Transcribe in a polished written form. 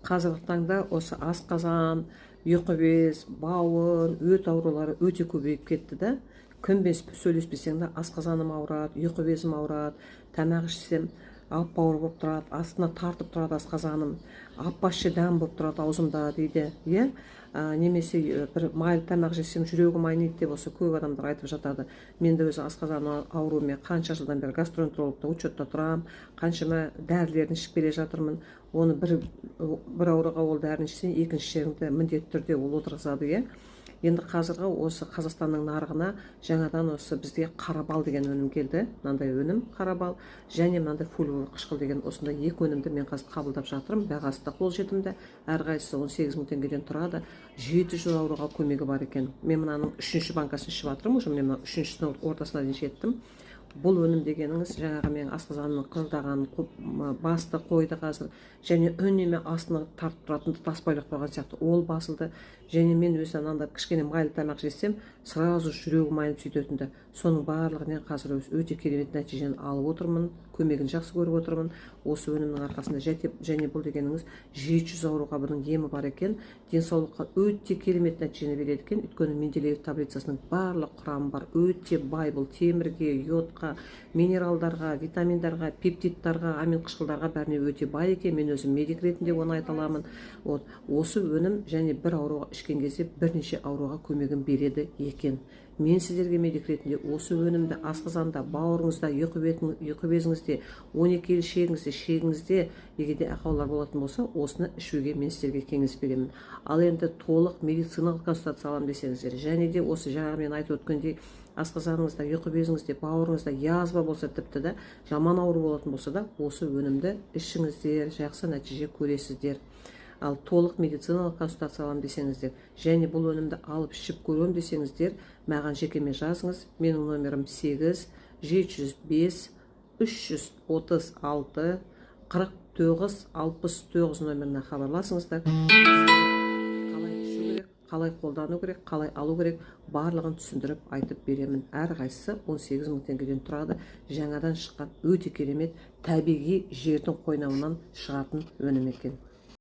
қазіргі таңда осы асқазан, ұйқы без, бауыр, өт аурулары өте көбейіп кетті да. Кіммен сөйлеспесең де асқазаным ауырады, ұйқы безім ауырады, тамақ ішсем бауыр болып тұрады, астына тартып тұрады асқазаным, аппашы дәм болып тұрады аузымда дейді, иә. Немесе бір майлы тамақ жесем жүрегім айниды деп осы көп адамдар айтып жатады. Мен де өзі асқазан ауруымен қанша жылдан бері гастроэнтерологта учетта тұрамын, қаншама дәрілерін ішіп келе жатырмын. Оны бір ауруға ол дәріні ішсең, екінші жеріңді міндетті түрде ол отырғызады, иә. Енді қазіргі осы Қазақстанның нарығына жаңадан осы бізге қарабал деген өнім келді. Мынандай өнім қарабал және мынандай фульвовый қышқыл деген осындай екі өнімді мен қазір қабылдап жатырмын. Бағасы да қолжетімді. Әрқайсысы 18 мың теңгеден тұрады. 700 ауруға көмегі бар екен. Мен мынаның 3-ші банкасын ішіп жатырмын, уже мен 3-шісінің ортасына дейін жеттім. Бұл өнім дегеніңіз жаңағы менің асқазанымның қызылдағанын басты қойды қазір, және үнеме астына тартып тұратын таспайлап қойған сияқты ол басылды. Және мен өзі анандай кішкене майлы тамақ жесем, сразу жүрегім айнып сөйтетінді. Соның барлығынан қазір өте керемет нәтижені алып отырмын, көмегін жақсы көріп отырмын. Осы өнімнің арқасында және бұл дегеніңіз 700 ауруға бұның емі бар екен. Денсаулыққа өте керемет нәтижені береді екен. Өйткені Менделеев таблицасының барлық құрамы бар. Өте бай бұл темірге, йодқа, минералдарға, витаминдарға, пептидтарға, амин қышқылдарға бәріне өте бай екен. Мен өзім медик ретінде оны айта аламын. Осы өнім және бір ауруға ішкен кезде бірнеше ауруға көмегін береді екен. Мен сіздерге медик ретінде осы өнімді асқазанда, бауырыңызда, ұйқы безіңізде, 12 шегіңізде егерде ақаулар болатын болса, осыны ішуге мен сіздерге кеңес беремін. Ал енді толық медициналық консультация аламын десеңіздер, және де осы жаңағы мен айтып өткендей асқазаныңызда, ұйқы безіңізде, бауырыңызда язва болса, тіпті де жаман ауру болатын болса да, осы өнімді ішіңіздер, жақсы нәтиже көресіздер. Ал толық медициналық консультация аламын десеңіздер, және бұл өнімді алып ішіп көрем десеңіздер, маған жекеме жазыңыз. Менің номерім 8 705 336 49 69 номеріне хабарласыңыздар. Қалай ішу керек, қалай қолдану керек, қалай алу керек, барлығын түсіндіріп айтып беремін. Әрқайсысы 18 мың теңгеден тұрады. Жаңадан шыққан өте керемет табиғи жердің қойнауынан шығатын өнім екен.